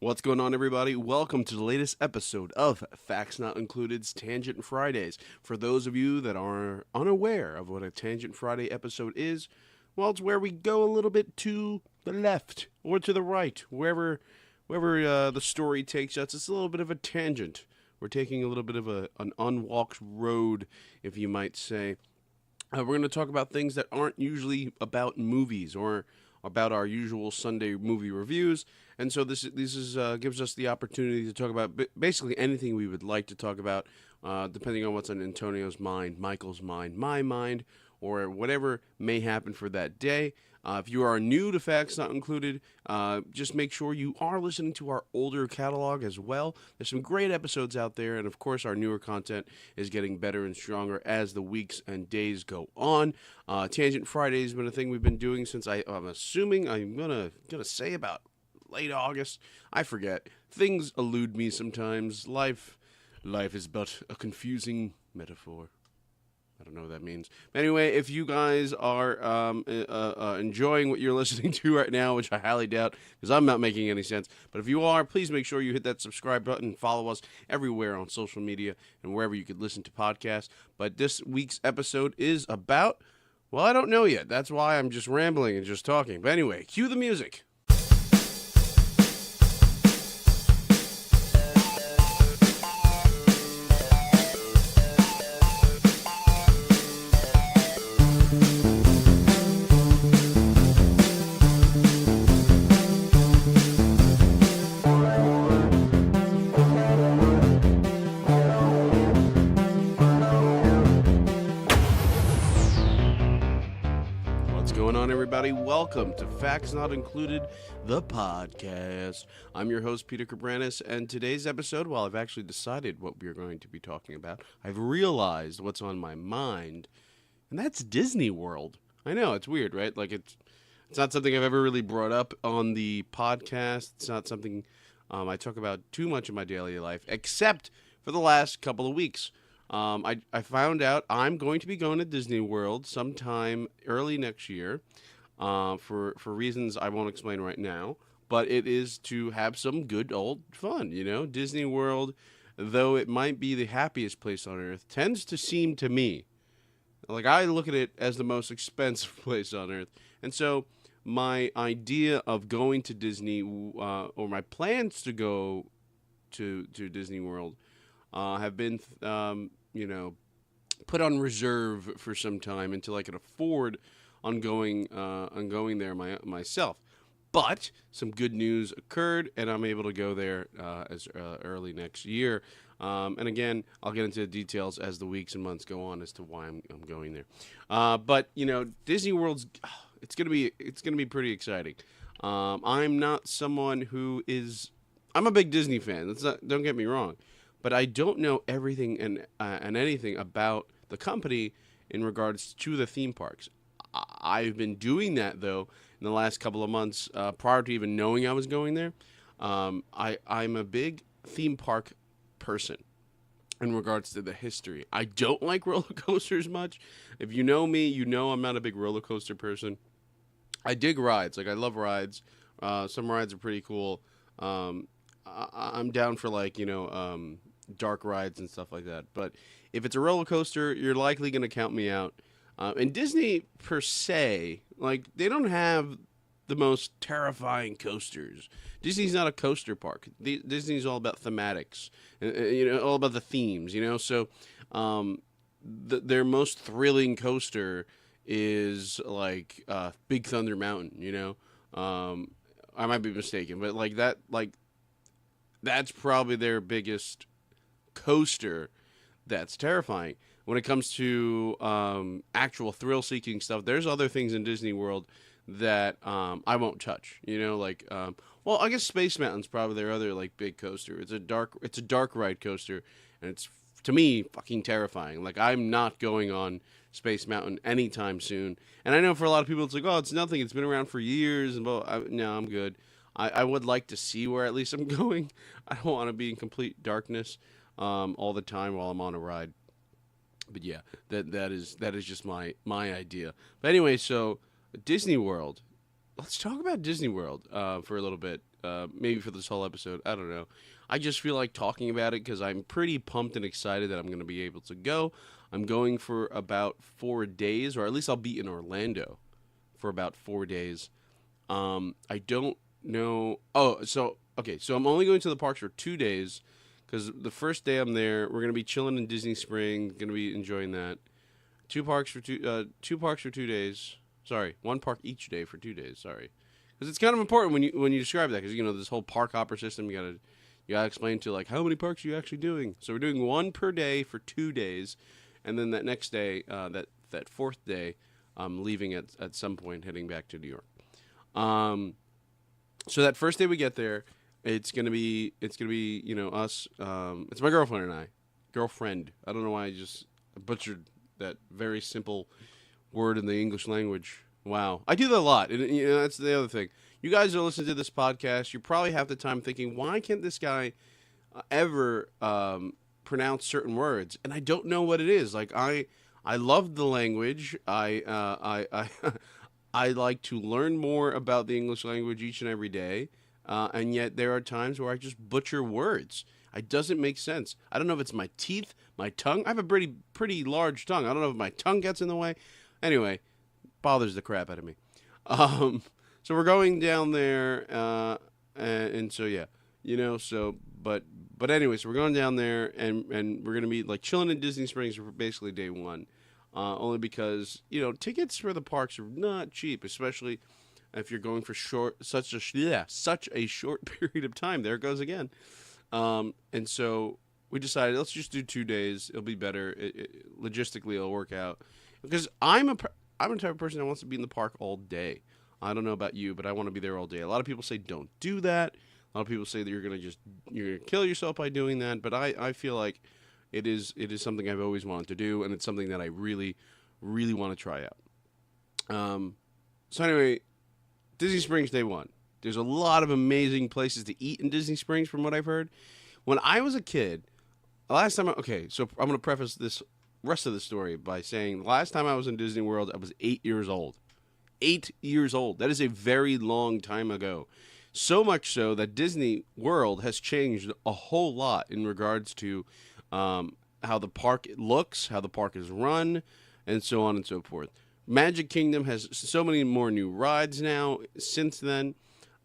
What's going on, everybody? Welcome to the latest episode of Facts Not Included's Tangent Fridays. For those of you that are unaware of what a Tangent Friday episode is, well, it's where we go a little bit to the left or to the right, wherever the story takes us. It's a little bit of a tangent. We're taking a little bit of an unwalked road, if you might say. We're going to talk about things that aren't usually about movies or about our usual Sunday movie reviews, and so this gives us the opportunity to talk about basically anything we would like to talk about, depending on what's on Antonio's mind, Michael's mind, my mind, or whatever may happen for that day. If you are new to Facts Not Included, just make sure you are listening to our older catalog as well. There's some great episodes out there, and of course, our newer content is getting better and stronger as the weeks and days go on. Tangent Friday has been a thing we've been doing since I'm assuming I'm gonna say about late August. I forget. Things elude me sometimes. Life is but a confusing metaphor. I don't know what that means. But anyway, if you guys are enjoying what you're listening to right now, which I highly doubt because I'm not making any sense, but if you are, please make sure you hit that subscribe button and follow us everywhere on social media and wherever you could listen to podcasts. But this week's episode is about, well, I don't know yet. That's why I'm just rambling and just talking. But anyway, cue the music. Everybody, welcome to Facts Not Included, the podcast. I'm your host, Peter Cabranes, and today's episode, well, I've actually decided what we're going to be talking about. I've realized what's on my mind, and that's Disney World. I know, it's weird, right? Like, it's not something I've ever really brought up on the podcast. It's not something I talk about too much in my daily life, except for the last couple of weeks. I found out I'm going to be going to Disney World sometime early next year. For reasons I won't explain right now, but it is to have some good old fun, you know? Disney World, though it might be the happiest place on earth, tends to seem to me, like I look at it as the most expensive place on earth. And so my idea of going to Disney, or my plans to go to Disney World, have been, put on reserve for some time until I can afford on going there myself. But some good news occurred, and I'm able to go there as early next year. And again, I'll get into the details as the weeks and months go on as to why I'm going there. But you know, Disney World's it's gonna be pretty exciting. I'm not someone who is. I'm a big Disney fan. Don't get me wrong, but I don't know everything and anything about the company in regards to the theme parks. I've been doing that, though, in the last couple of months, prior to even knowing I was going there. I'm a big theme park person in regards to the history. I don't like roller coasters much. If you know me, you know I'm not a big roller coaster person. I dig rides. Like, I love rides. Some rides are pretty cool. I'm down for, dark rides and stuff like that. But if it's a roller coaster, you're likely going to count me out. And Disney, per se, like, they don't have the most terrifying coasters. Disney's not a coaster park. Disney's all about thematics, all about the themes, So their most thrilling coaster is, like, Big Thunder Mountain, I might be mistaken, but, that's probably their biggest coaster that's terrifying. When it comes to actual thrill-seeking stuff, there's other things in Disney World that I won't touch. I guess Space Mountain's probably their other big coaster. It's a dark ride coaster, and it's, to me, fucking terrifying. Like, I'm not going on Space Mountain anytime soon. And I know for a lot of people, it's like, oh, it's nothing. It's been around for years, and no, I'm good. I would like to see where at least I'm going. I don't want to be in complete darkness all the time while I'm on a ride. But yeah, that is just my idea. But anyway, so Disney World. Let's talk about Disney World for a little bit. maybe for this whole episode. I don't know. I just feel like talking about it because I'm pretty pumped and excited that I'm going to be able to go. I'm going for about 4 days, or at least I'll be in Orlando for about 4 days. I don't know. Oh, so okay, so I'm only going to the parks for 2 days because the first day I'm there, we're gonna be chilling in Disney Springs, gonna be enjoying that. Two parks for 2 days. Sorry, one park each day for 2 days. Sorry, because it's kind of important when you describe that because this whole park hopper system you gotta explain to like how many parks are you actually doing. So we're doing one per day for 2 days, and then that next day, that fourth day, I'm leaving at some point, heading back to New York. Um, so that first day we get there, it's gonna be us. It's my girlfriend and I. Girlfriend. I don't know why I just butchered that very simple word in the English language. Wow, I do that a lot, and that's the other thing. You guys are listening to this podcast. You probably have the time thinking, why can't this guy ever pronounce certain words? And I don't know what it is. Like I love the language. I I like to learn more about the English language each and every day, and yet there are times where I just butcher words. It doesn't make sense. I don't know if it's my teeth, my tongue. I have a pretty large tongue. I don't know if my tongue gets in the way. Anyway, bothers the crap out of me. So we're going down there, and so yeah, So but anyway, so we're going down there, and we're gonna be like chilling in Disney Springs for basically day one. Only because tickets for the parks are not cheap, especially if you're going for such a short period of time. There it goes again. And so we decided let's just do 2 days. It'll be better. Logistically, it'll work out because I'm the type of person that wants to be in the park all day. I don't know about you, but I want to be there all day. A lot of people say don't do that. A lot of people say that you're gonna kill yourself by doing that. But I feel like it is something I've always wanted to do, and it's something that I really, really want to try out. So anyway, Disney Springs day one. There's a lot of amazing places to eat in Disney Springs from what I've heard. When I was a kid, so I'm going to preface this rest of the story by saying the last time I was in Disney World, I was 8 years old. 8 years old. That is a very long time ago. So much so that Disney World has changed a whole lot in regards to how the park looks, how the park is run, and so on and so forth. Magic Kingdom has so many more new rides now since then.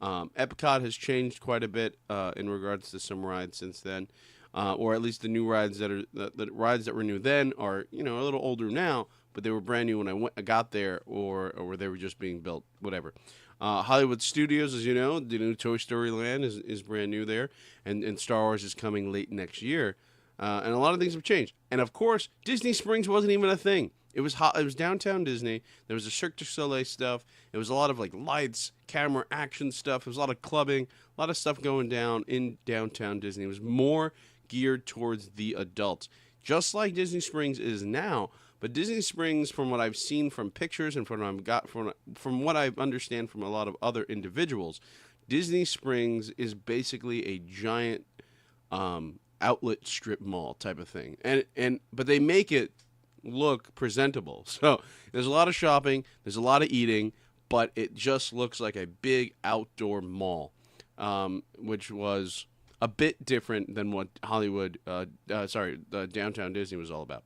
Epcot has changed quite a bit in regards to some rides since then, or at least the new rides the rides that were new then are a little older now, but they were brand new when I got there, or they were just being built, whatever. Hollywood Studios, as you know, the new Toy Story Land is brand new there, and Star Wars is coming late next year, and a lot of things have changed. And of course, Disney Springs wasn't even a thing. It was hot. It was downtown Disney. There was a Cirque du Soleil stuff. It was a lot of like lights, camera, action stuff. There was a lot of clubbing, a lot of stuff going down in downtown Disney. It was more geared towards the adults, just like Disney Springs is now. But Disney Springs, from what I've seen from pictures and from what I understand from a lot of other individuals, Disney Springs is basically a giant outlet strip mall type of thing, but they make it look presentable. So there's a lot of shopping, there's a lot of eating, but it just looks like a big outdoor mall, which was a bit different than what downtown Disney was all about.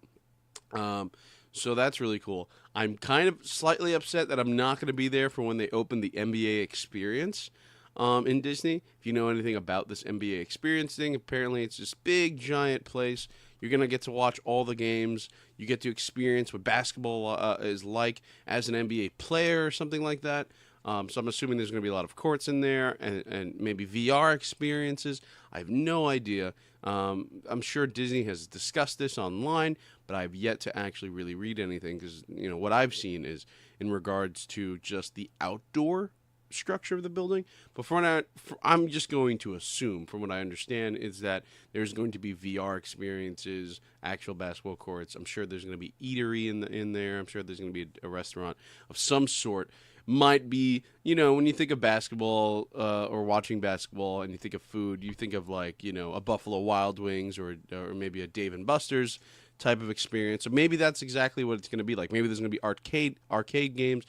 So that's really cool. I'm kind of slightly upset that I'm not going to be there for when they open the NBA Experience in Disney. If you know anything about this NBA Experience thing, apparently it's this big, giant place. You're going to get to watch all the games. You get to experience what basketball is like as an NBA player or something like that. So I'm assuming there's going to be a lot of courts in there and maybe VR experiences. I have no idea. I'm sure Disney has discussed this online, but I've yet to actually really read anything because, what I've seen is in regards to just the outdoor structure of the building. But I'm just going to assume, from what I understand, is that there's going to be VR experiences, actual basketball courts. I'm sure there's going to be eatery in there. I'm sure there's going to be a restaurant of some sort. Might be, when you think of basketball or watching basketball and you think of food, you think of like, a Buffalo Wild Wings or maybe a Dave & Buster's type of experience. So maybe that's exactly what it's going to be like. Maybe there's going to be arcade games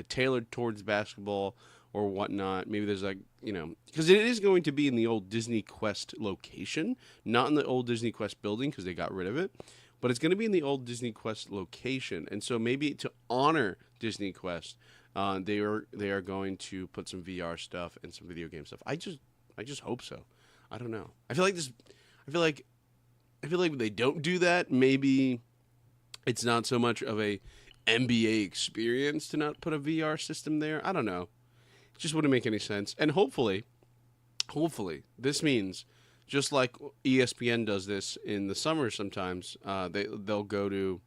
tailored towards basketball or whatnot. Maybe there's like, because it is going to be in the old Disney Quest location, not in the old Disney Quest building because they got rid of it, but it's going to be in the old Disney Quest location. And so maybe to honor Disney Quest, they are going to put some VR stuff and some video game stuff. I just hope so. I don't know. I feel like this. I feel like if they don't do that, maybe it's not so much of a NBA experience to not put a VR system there. I don't know. It just wouldn't make any sense. And hopefully, this means just like ESPN does this in the summer sometimes, they'll go to,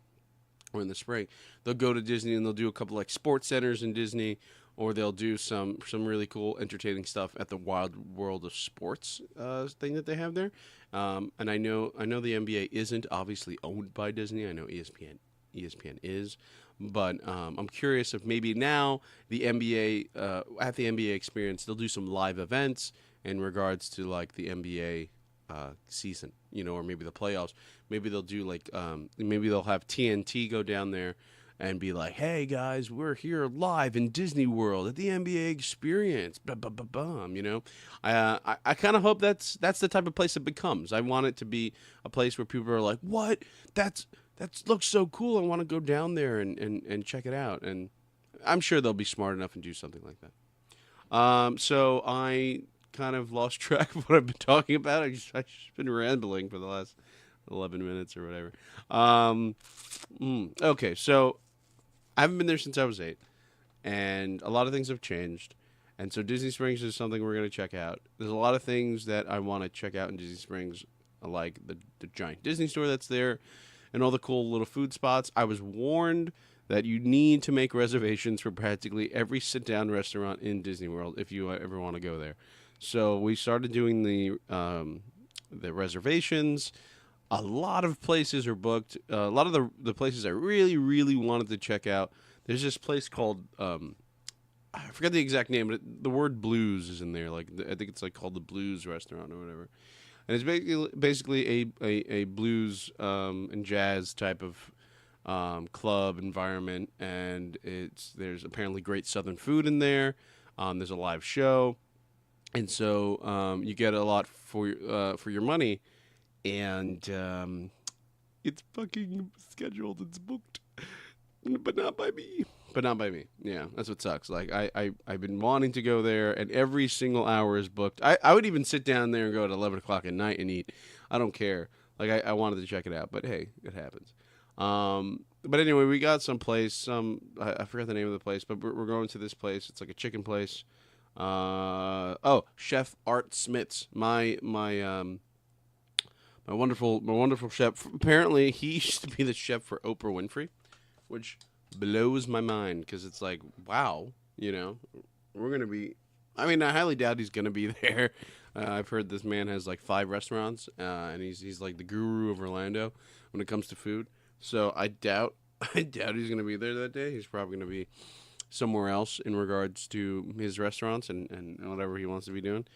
or in the spring, they'll go to Disney and they'll do a couple like sports centers in Disney, or they'll do some really cool, entertaining stuff at the Wild World of Sports thing that they have there. And I know the NBA isn't obviously owned by Disney. I know ESPN is, but I'm curious if maybe now the NBA at the NBA Experience they'll do some live events in regards to like the NBA season, or maybe the playoffs. Maybe they'll do like maybe they'll have TNT go down there and be like, "Hey guys, we're here live in Disney World at the NBA Experience." I kind of hope that's the type of place it becomes. I want it to be a place where people are like, "What? That looks so cool. I want to go down there and check it out." And I'm sure they'll be smart enough and do something like that. So I kind of lost track of what I've been talking about. I've just been rambling for the last 11 minutes or whatever. Okay, so I haven't been there since I was 8, and a lot of things have changed. And so Disney Springs is something we're going to check out. There's a lot of things that I want to check out in Disney Springs, like the giant Disney store that's there and all the cool little food spots. I was warned that you need to make reservations for practically every sit-down restaurant in Disney World if you ever want to go there. So we started doing the reservations. A lot of places are booked. A lot of the places I really, really wanted to check out. There's this place called I forget the exact name, but the word blues is in there. Like I think it's like called the Blues Restaurant or whatever. And it's basically a blues and jazz type of club environment, and there's apparently great Southern food in there. There's a live show, and so you get a lot for your money, and it's fucking scheduled. It's booked, but not by me. But not by me. Yeah, that's what sucks. Like I've been wanting to go there, and every single hour is booked. I would even sit down there and go at 11 o'clock at night and eat. I don't care. Like I wanted to check it out, but hey, it happens. But anyway, we got some place. I forgot the name of the place, but we're going to this place. It's like a chicken place. Chef Art Smith's. My wonderful chef. Apparently, he used to be the chef for Oprah Winfrey, which blows my mind because it's like, wow, we're gonna be. I mean, I highly doubt he's gonna be there. I've heard this man has like 5 restaurants, and he's like the guru of Orlando when it comes to food. So I doubt he's gonna be there that day. He's probably gonna be somewhere else in regards to his restaurants and whatever he wants to be doing.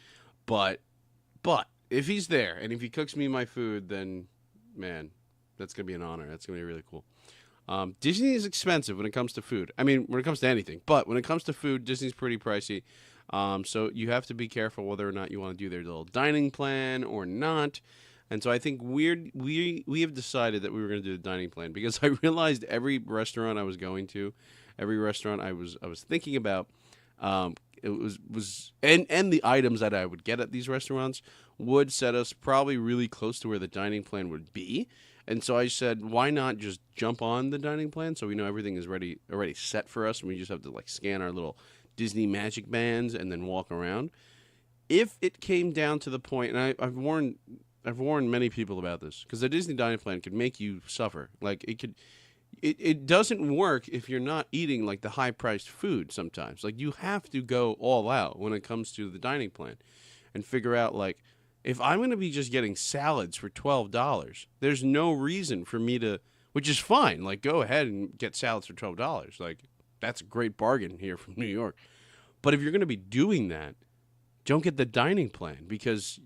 But if he's there and if he cooks me my food, then man, that's gonna be an honor. That's gonna be really cool. Disney is expensive when it comes to food. I mean, when it comes to anything, but when it comes to food, Disney's pretty pricey. So you have to be careful whether or not you want to do their little dining plan or not. And so I think we have decided that we were going to do the dining plan because I realized every restaurant I was going to, every restaurant I was thinking about, it was and the items that I would get at these restaurants would set us probably really close to where the dining plan would be. And so I said, why not just jump on the dining plan so we know everything is already set for us and we just have to like scan our little Disney magic bands and then walk around. If it came down to the point, and I've warned many people about this, because the Disney dining plan could make you suffer. Like it doesn't work if you're not eating like the high priced food sometimes. Like you have to go all out when it comes to the dining plan and figure out like, if I'm going to be just getting salads for $12, there's no reason for me to, which is fine. Like, go ahead and get salads for $12. Like, that's a great bargain here from New York. But if you're going to be doing that, don't get the dining plan because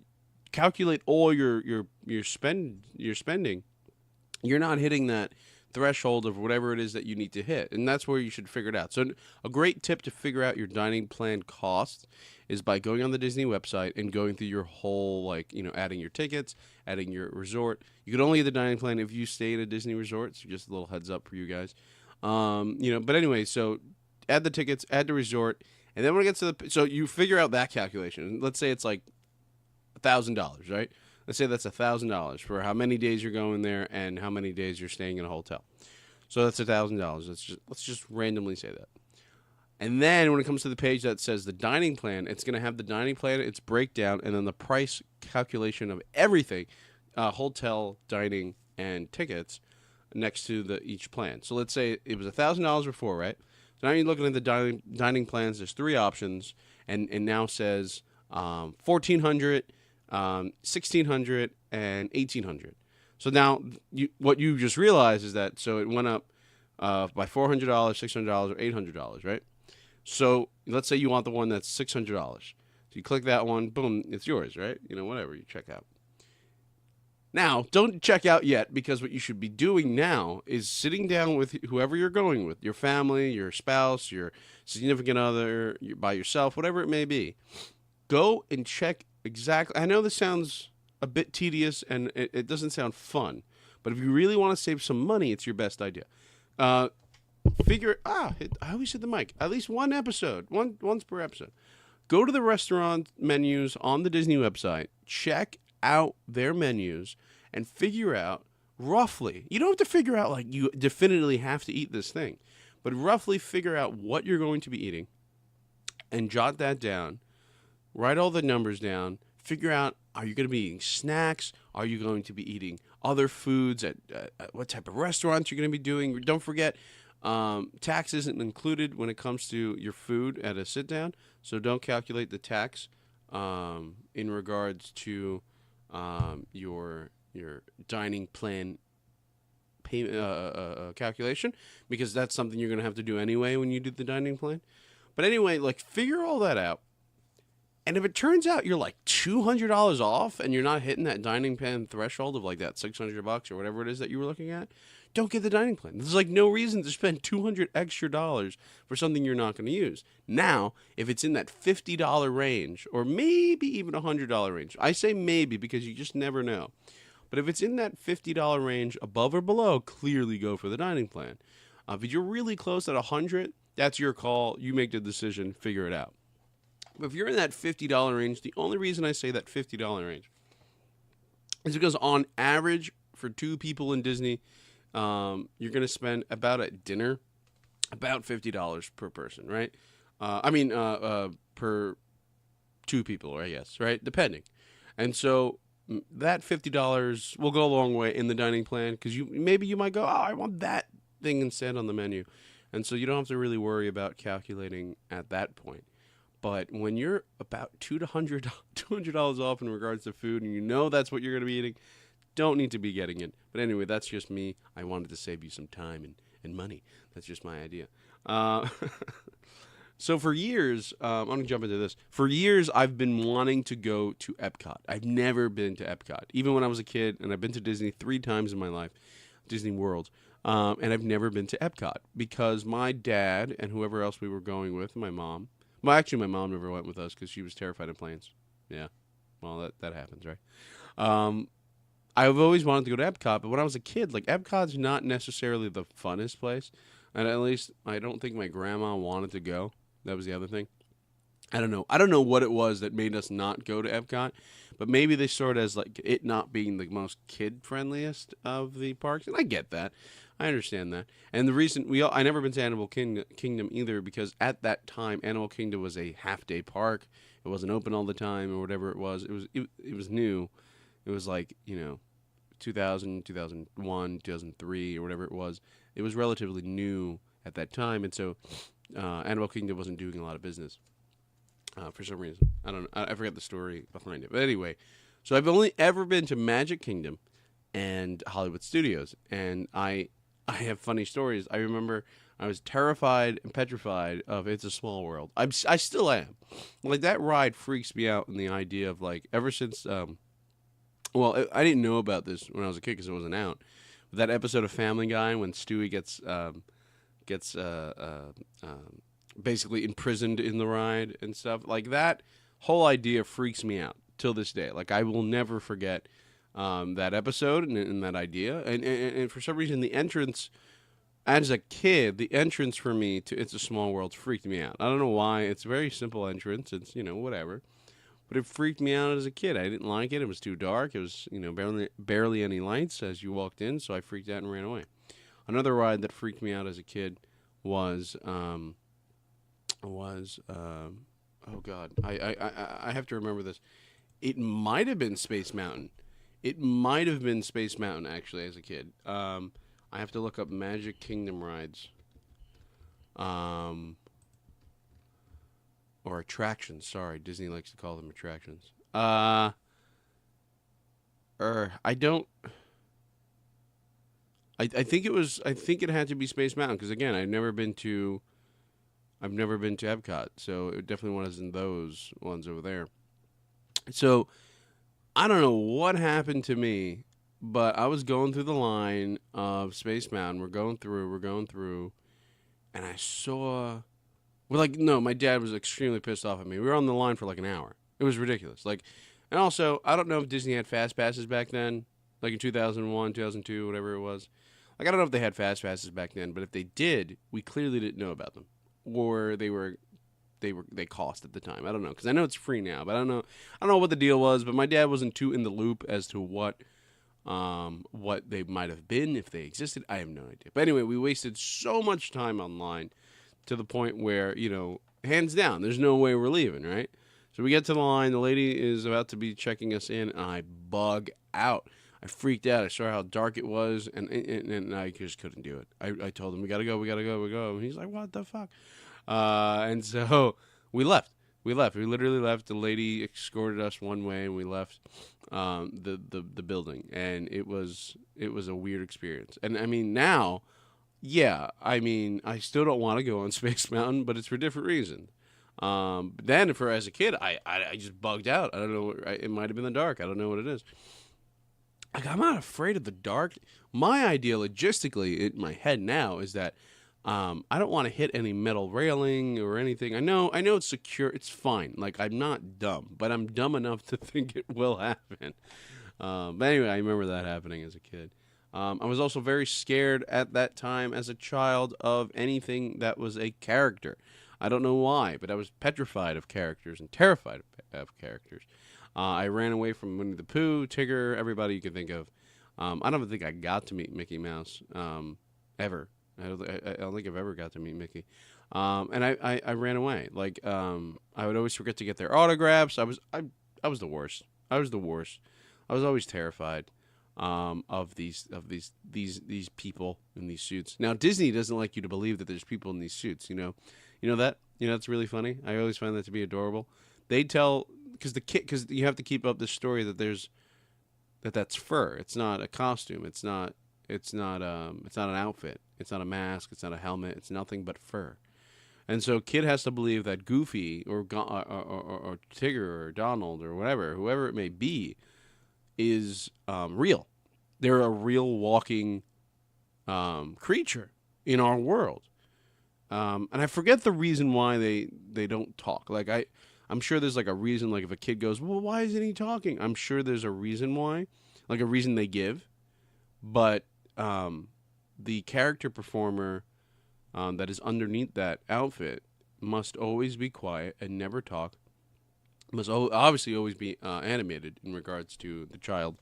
calculate all your spending. You're not hitting that threshold of whatever it is that you need to hit. And that's where you should figure it out. So a great tip to figure out your dining plan costs is by going on the Disney website and going through your whole, like, adding your tickets, adding your resort. You could only get the dining plan if you stay at a Disney resort. So just a little heads up for you guys. But anyway, so add the tickets, add the resort. And then when it gets to so you figure out that calculation. Let's say it's like $1,000, right? Let's say that's $1,000 for how many days you're going there and how many days you're staying in a hotel. So that's $1,000. Let's just randomly say that. And then when it comes to the page that says the dining plan, it's going to have the dining plan, its breakdown, and then the price calculation of everything, hotel, dining, and tickets next to each plan. So let's say it was $1,000 before, right? So now you're looking at the dining plans. There's 3 options, and now says $1,400, $1,600, and $1,800. So now what you just realized is that it went up by $400, $600, or $800, right? So let's say you want the one that's $600. So you click that one, boom, it's yours, right? Whatever, you check out. Now, don't check out yet, because what you should be doing now is sitting down with whoever you're going with, your family, your spouse, your significant other, by yourself, whatever it may be. Go and check exactly. I know this sounds a bit tedious and it doesn't sound fun, but if you really want to save some money, it's your best idea. I always hit the mic. At least one episode, once per episode. Go to the restaurant menus on the Disney website, check out their menus, and figure out roughly. You don't have to figure out like you definitively have to eat this thing, but roughly figure out what you're going to be eating and jot that down. Write all the numbers down. Figure out, are you going to be eating snacks? Are you going to be eating other foods at what type of restaurants you're going to be doing? Don't forget, tax isn't included when it comes to your food at a sit down, so don't calculate the tax in regards to your dining plan calculation, because that's something you're going to have to do anyway when you do the dining plan. But anyway, like, figure all that out. And if it turns out you're like $200 off and you're not hitting that dining plan threshold of like that $600 or whatever it is that you were looking at, don't get the dining plan. There's like no reason to spend $200 extra for something you're not going to use. Now, if it's in that $50 range or maybe even $100 range, I say maybe because you just never know. But if it's in that $50 range, above or below, clearly go for the dining plan. If you're really close at $100, that's your call. You make the decision, figure it out. But if you're in that $50 range, the only reason I say that $50 range is because on average, for 2 people in Disney, you're going to spend about at dinner about $50 per person, right? Per 2 people, I guess, right? Depending. And so that $50 will go a long way in the dining plan, because you might go, I want that thing instead on the menu. And so you don't have to really worry about calculating at that point. But when you're about $200 off in regards to food, and you know that's what you're going to be eating, don't need to be getting it. But anyway, that's just me. I wanted to save you some time and money. That's just my idea. So for years, I'm going to jump into this. For years, I've been wanting to go to Epcot. I've never been to Epcot, even when I was a kid, and I've been to Disney 3 times in my life, Disney World. And I've never been to Epcot because my dad and whoever else we were going with, my mom. Well, actually, my mom never went with us because she was terrified of planes. Yeah, well, that happens, right? I've always wanted to go to Epcot, but when I was a kid, like, Epcot's not necessarily the funnest place, and at least I don't think my grandma wanted to go. That was the other thing. I don't know what it was that made us not go to Epcot, but maybe they saw it as like it not being the most kid friendliest of the parks, and I get that. I understand that. And the reason I never been to Animal Kingdom either, because at that time Animal Kingdom was a half-day park. It wasn't open all the time or whatever it was. It was new. It was like, 2000, 2001, 2003 or whatever it was. It was relatively new at that time, and so Animal Kingdom wasn't doing a lot of business for some reason. I don't know. I forget the story behind it. But anyway, so I've only ever been to Magic Kingdom and Hollywood Studios, and I have funny stories. I remember I was terrified and petrified of It's a Small World. I still am. Like, that ride freaks me out, and the idea of, like, ever since, I didn't know about this when I was a kid because it wasn't out. That episode of Family Guy when Stewie gets basically imprisoned in the ride and stuff like that. Whole idea freaks me out till this day. Like I will never forget that episode and that idea. And for some reason, the entrance as a kid, the entrance for me to It's a Small World freaked me out. I don't know why. It's a very simple entrance. It's whatever. But it freaked me out as a kid. I didn't like it. It was too dark. It was barely any lights as you walked in, so I freaked out and ran away. Another ride that freaked me out as a kid was oh god, I have to remember this. It might have been Space Mountain. It might have been Space Mountain actually as a kid. I have to look up Magic Kingdom rides. Or attractions. Sorry, Disney likes to call them attractions. I don't. I think it was. I think it had to be Space Mountain because again, I've never been to Epcot, so it definitely wasn't those ones over there. So I don't know what happened to me, but I was going through the line of Space Mountain. We're going through, and I saw. Well, like, no, my dad was extremely pissed off at me. We were on the line for like an hour. It was ridiculous. Like, and also, I don't know if Disney had fast passes back then, like in 2001, 2002, whatever it was. Like, I don't know if they had fast passes back then, but if they did, we clearly didn't know about them, or they cost at the time. I don't know because I know it's free now, but I don't know what the deal was. But my dad wasn't too in the loop as to what they might have been if they existed. I have no idea. But anyway, we wasted so much time online to the point where, hands down, there's no way we're leaving, right? So we get to the line. The lady is about to be checking us in, and I bug out. I freaked out. I saw how dark it was, and I just couldn't do it. I told him, we got to go. And he's like, what the fuck? And so we left. We literally left. The lady escorted us one way, and we left the building. And it was a weird experience. And I mean, now, yeah, I mean, I still don't want to go on Space Mountain, but it's for different reasons. But then, as a kid, I just bugged out. I don't know. It might have been the dark. I don't know what it is. Like, I'm not afraid of the dark. My idea, logistically, in my head now, is that I don't want to hit any metal railing or anything. I know it's secure. It's fine. Like, I'm not dumb, but I'm dumb enough to think it will happen. But anyway, I remember that happening as a kid. I was also very scared at that time as a child of anything that was a character. I don't know why, but I was petrified of characters and terrified of characters. I ran away from Winnie the Pooh, Tigger, everybody you could think of. I don't think I got to meet Mickey Mouse ever. I don't think I've ever got to meet Mickey. And I ran away. Like, I would always forget to get their autographs. I was the worst. I was always terrified of these people in these suits. Now Disney doesn't like you to believe that there's people in these suits. You know that. That's really funny. I always find that to be adorable. They tell because you have to keep up this story that that's fur. It's not a costume. It's not an outfit. It's not a mask. It's not a helmet. It's nothing but fur. And so Kid has to believe that Goofy or Tigger or Donald or whoever it may be, is real. They're a real walking creature in our world. And I forget the reason why they don't talk. Like I'm sure there's like a reason. Like if a kid goes, well, why isn't he talking? I'm sure there's a reason why, like a reason they give. But the character performer that is underneath that outfit must always be quiet and never talk. Must obviously always be animated in regards to the child,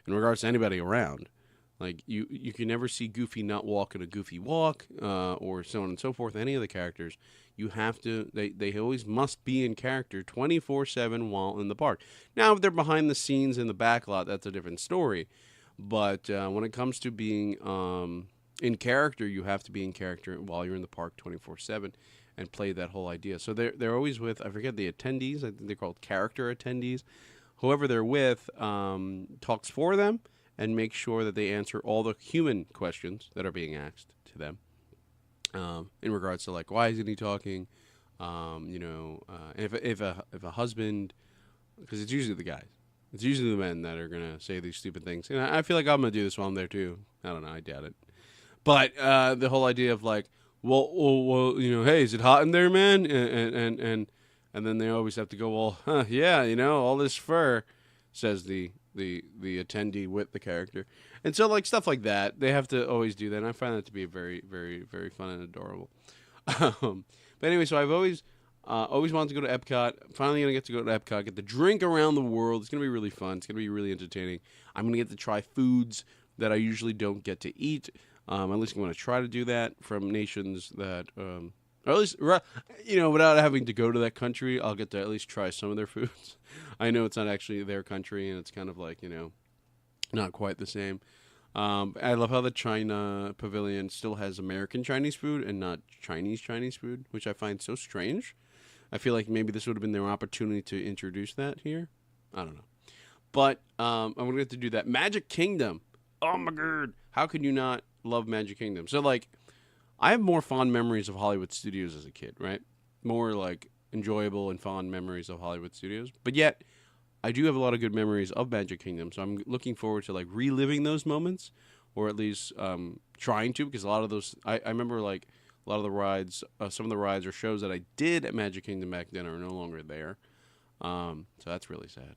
in regards to anybody around. Like you can never see Goofy not walk in a Goofy walk, or so on and so forth. Any of the characters, you have to. They always must be in character 24/7 while in the park. Now, if they're behind the scenes in the back lot, that's a different story. But when it comes to being in character, you have to be in character while you're in the park 24/7 and play that whole idea. So they're always with, I forget the attendees. I think they're called character attendees. Whoever they're with talks for them and makes sure that they answer all the human questions that are being asked to them in regards to, like, why isn't he talking? If a husband, because it's usually the guys. It's usually the men that are gonna say these stupid things, and I feel like I'm gonna do this while I'm there too. I don't know. I doubt it. But the whole idea of like, hey, is it hot in there, man? And then they always have to go, well, yeah, all this fur, says the attendee with the character, and so like stuff like that, they have to always do that. And I find that to be very, very, very fun and adorable. But anyway, so I've always wanted to go to Epcot. Finally gonna get to go to Epcot, get to drink around the world. It's gonna be really fun. It's gonna be really entertaining. I'm gonna get to try foods that I usually don't get to eat. At least I'm gonna try to do that from nations that, or at least without having to go to that country, I'll get to at least try some of their foods. I know it's not actually their country, and it's kind of like not quite the same. I love how the China Pavilion still has American Chinese food and not Chinese food, which I find so strange. I feel like maybe this would have been their opportunity to introduce that here. I don't know. But I'm going to get to do that. Magic Kingdom. Oh, my God. How could you not love Magic Kingdom? So, like, I have more fond memories of Hollywood Studios as a kid, right? More, like, enjoyable and fond memories of Hollywood Studios. But yet, I do have a lot of good memories of Magic Kingdom, so I'm looking forward to like reliving those moments, or at least trying to, because a lot of those I remember like a lot of the rides, some of the rides or shows that I did at Magic Kingdom back then are no longer there, so that's really sad.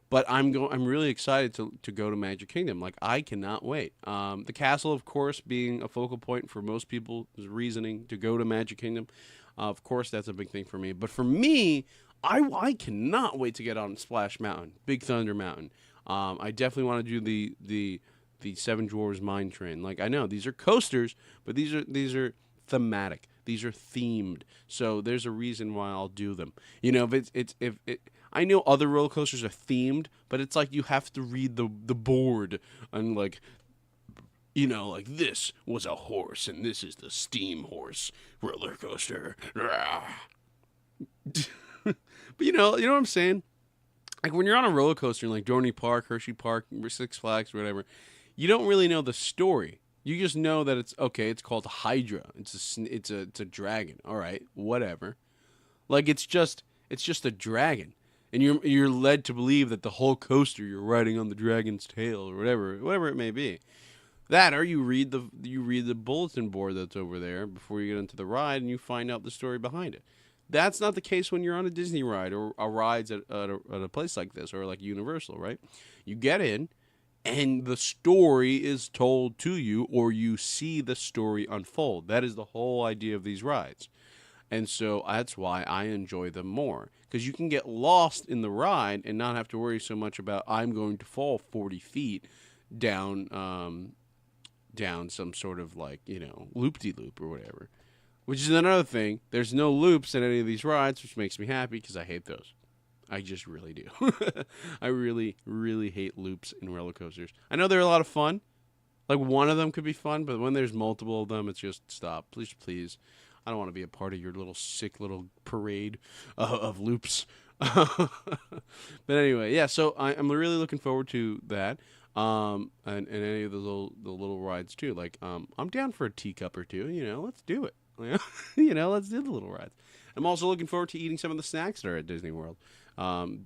But I'm really excited to go to Magic Kingdom. Like I cannot wait. The castle, of course, being a focal point for most people's reasoning to go to Magic Kingdom. Of course, that's a big thing for me. But for me, I cannot wait to get on Splash Mountain, Big Thunder Mountain. I definitely want to do the Seven Dwarfs Mine Train. Like I know these are coasters, but these are thematic. These are themed. So there's a reason why I'll do them. If I know other roller coasters are themed, but it's like you have to read the board and like like this was a horse and this is the steam horse roller coaster. But you know what I'm saying? Like when you're on a roller coaster in like Dorney Park, Hershey Park, Six Flags, whatever, you don't really know the story. You just know that it's okay. It's called Hydra. It's a dragon. All right, whatever. Like it's just a dragon, and you're led to believe that the whole coaster you're riding on the dragon's tail or whatever it may be. That or you read the bulletin board that's over there before you get into the ride, and you find out the story behind it. That's not the case when you're on a Disney ride or a rides at a place like this or like Universal, right? You get in, and the story is told to you, or you see the story unfold. That is the whole idea of these rides. And so that's why I enjoy them more. Because you can get lost in the ride and not have to worry so much about I'm going to fall 40 feet down some sort of like, loop-de-loop or whatever. Which is another thing. There's no loops in any of these rides, which makes me happy because I hate those. I just really do. I really, really hate loops in roller coasters. I know they're a lot of fun. Like one of them could be fun, but when there's multiple of them, it's just stop. Please, please. I don't want to be a part of your little sick little parade of loops. But anyway, yeah. So I'm really looking forward to that. And any of the little rides too. Like I'm down for a teacup or two. Let's do it. Let's do the little rides. I'm also looking forward to eating some of the snacks that are at Disney World,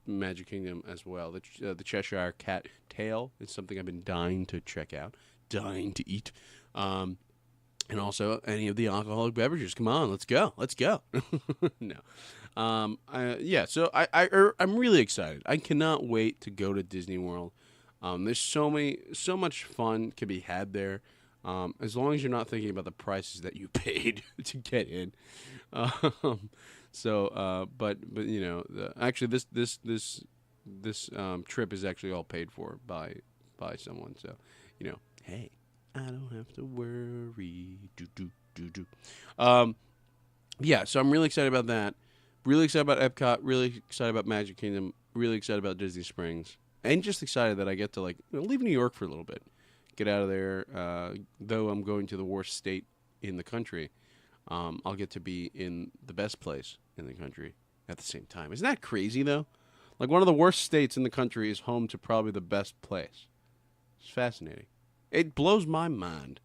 Magic Kingdom as well. The Cheshire Cat tail is something I've been dying to check out, dying to eat. And also any of the alcoholic beverages. Come on, let's go. No. Yeah. So I'm really excited. I cannot wait to go to Disney World. There's so much fun can be had there. As long as you're not thinking about the prices that you paid to get in. But actually this trip is actually all paid for by someone. So, hey, I don't have to worry. Yeah, so I'm really excited about that. Really excited about Epcot. Really excited about Magic Kingdom. Really excited about Disney Springs. And just excited that I get to leave New York for a little bit. Get out of there. Though I'm going to the worst state in the country, I'll get to be in the best place in the country at the same time. Isn't that crazy, though? Like, one of the worst states in the country is home to probably the best place. It's fascinating. It blows my mind.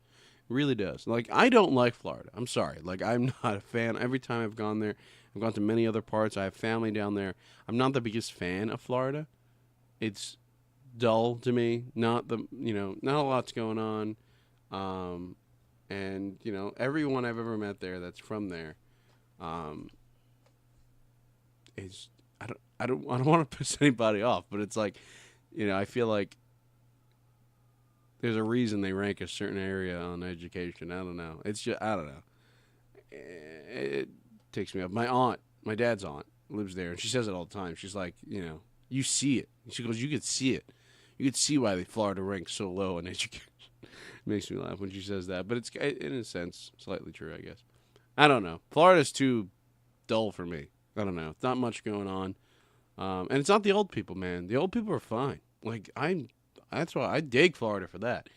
It really does. Like, I don't like Florida. I'm sorry. Like, I'm not a fan. Every time I've gone there, I've gone to many other parts. I have family down there. I'm not the biggest fan of Florida. it's dull to me. Not the not a lot's going on. And everyone I've ever met there that's from there, um, is I don't want to piss anybody off, but it's like, I feel like there's a reason they rank a certain area on education. I don't know. It's just I don't know. It takes me up. My dad's aunt, lives there, and she says it all the time. She's like, you see it. She goes, you could see it. You could see why the Florida ranks so low in education. It makes me laugh when she says that, but it's in a sense slightly true, I guess. I don't know. Florida's too dull for me. I don't know. It's not much going on, and it's not the old people, man. The old people are fine. Like that's why I dig Florida for that.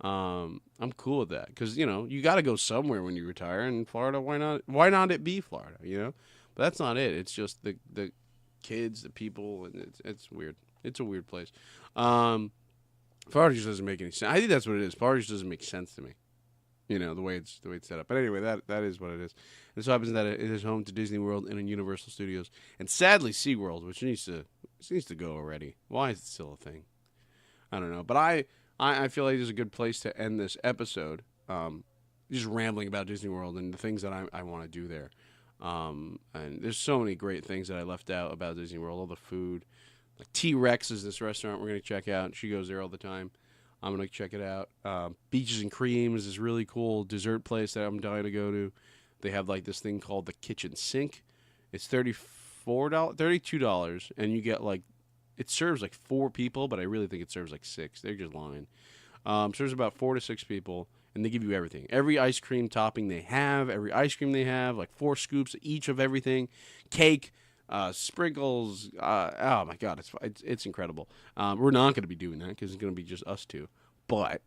I'm cool with that because you got to go somewhere when you retire, and Florida, why not? Why not it be Florida? But that's not it. It's just the kids, the people, and it's weird. It's a weird place. Florida just doesn't make any sense. I think that's what it is. Florida just doesn't make sense to me. The way it's set up. But anyway, that is what it is. And so happens that it is home to Disney World and Universal Studios, and sadly SeaWorld, which needs to go already. Why is it still a thing? I don't know. But I feel like this is a good place to end this episode. Just rambling about Disney World and the things that I want to do there. And there's so many great things that I left out about Disney World. All the food. Like T-Rex is this restaurant we're going to check out. She goes there all the time. I'm going to check it out. Beaches and Cream is this really cool dessert place that I'm dying to go to. They have like this thing called the Kitchen Sink. It's $32, and you get like, it serves like 4 people, but I really think it serves like 6. They're just lying. Serves about 4 to 6 people, and they give you everything. Every ice cream topping they have, like 4 scoops each of everything, cake, sprinkles. Oh my God, it's incredible. We're not going to be doing that because it's going to be just us two. But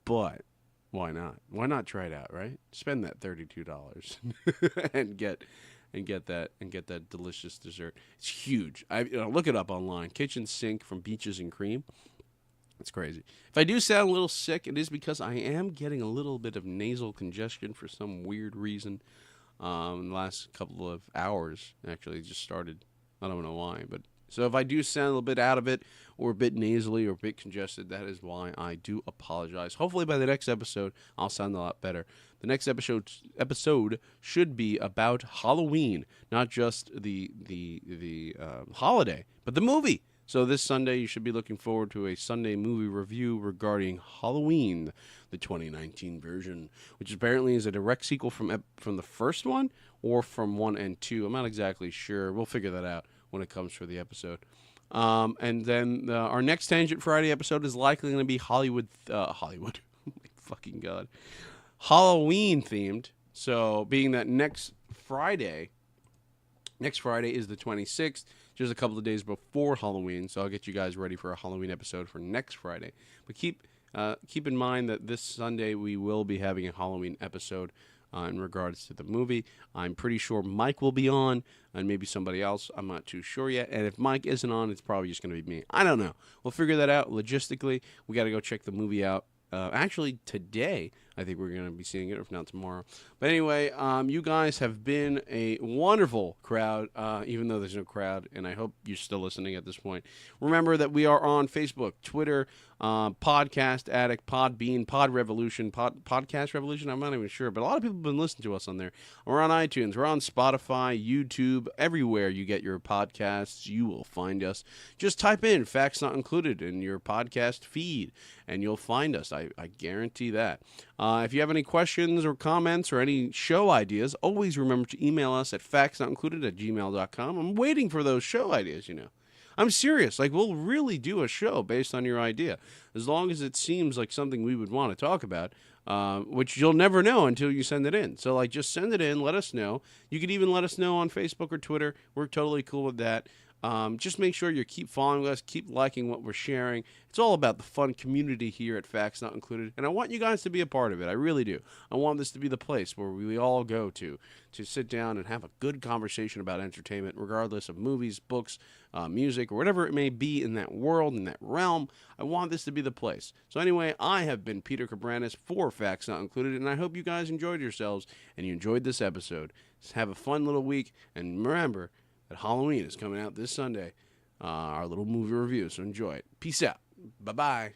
why not? Why not try it out? Right? Spend that $32 and get that delicious dessert. It's huge. Look it up online. Kitchen Sink from Beaches and Cream. It's crazy. If I do sound a little sick, it is because I am getting a little bit of nasal congestion for some weird reason. In the last couple of hours, actually, it just started. I don't know why, but so if I do sound a little bit out of it, or a bit nasally, or a bit congested, that is why I do apologize. Hopefully, by the next episode, I'll sound a lot better. The next episode should be about Halloween, not just the holiday, but the movie. So this Sunday, you should be looking forward to a Sunday movie review regarding Halloween, the 2019 version, which apparently is a direct sequel from the first one or from 1 and 2. I'm not exactly sure. We'll figure that out when it comes for the episode. And then our next Tangent Friday episode is likely going to be Hollywood. Hollywood. Oh my fucking God. Halloween themed. So being that next Friday is the 26th. Just a couple of days before Halloween, so I'll get you guys ready for a Halloween episode for next Friday. But keep in mind that this Sunday we will be having a Halloween episode in regards to the movie. I'm pretty sure Mike will be on, and maybe somebody else. I'm not too sure yet. And if Mike isn't on, it's probably just going to be me. I don't know. We'll figure that out logistically. We got to go check the movie out. Actually, today, I think we're going to be seeing it, if not tomorrow. But anyway, you guys have been a wonderful crowd, even though there's no crowd, and I hope you're still listening at this point. Remember that we are on Facebook, Twitter, Podcast Addict, Podbean, Pod Revolution, Podcast Revolution, I'm not even sure, but a lot of people have been listening to us on there. We're on iTunes, we're on Spotify, YouTube, everywhere you get your podcasts, you will find us. Just type in Facts Not Included in your podcast feed, and you'll find us. I guarantee that. If you have any questions or comments or any show ideas, always remember to email us at factsnotincluded@gmail.com. I'm waiting for those show ideas, I'm serious. Like, we'll really do a show based on your idea, as long as it seems like something we would want to talk about, which you'll never know until you send it in. So, just send it in. Let us know. You could even let us know on Facebook or Twitter. We're totally cool with that. Just make sure you keep following us, keep liking what we're sharing. It's all about the fun community here at Facts Not Included, and I want you guys to be a part of it. I really do. I want this to be the place where we all go to sit down and have a good conversation about entertainment, regardless of movies, books, music, or whatever it may be in that world, in that realm. I want this to be the place. So anyway, I have been Peter Cabranes for Facts Not Included, and I hope you guys enjoyed yourselves and you enjoyed this episode. Just have a fun little week, and remember that Halloween is coming out this Sunday. our little movie review. So enjoy it. Peace out. Bye bye.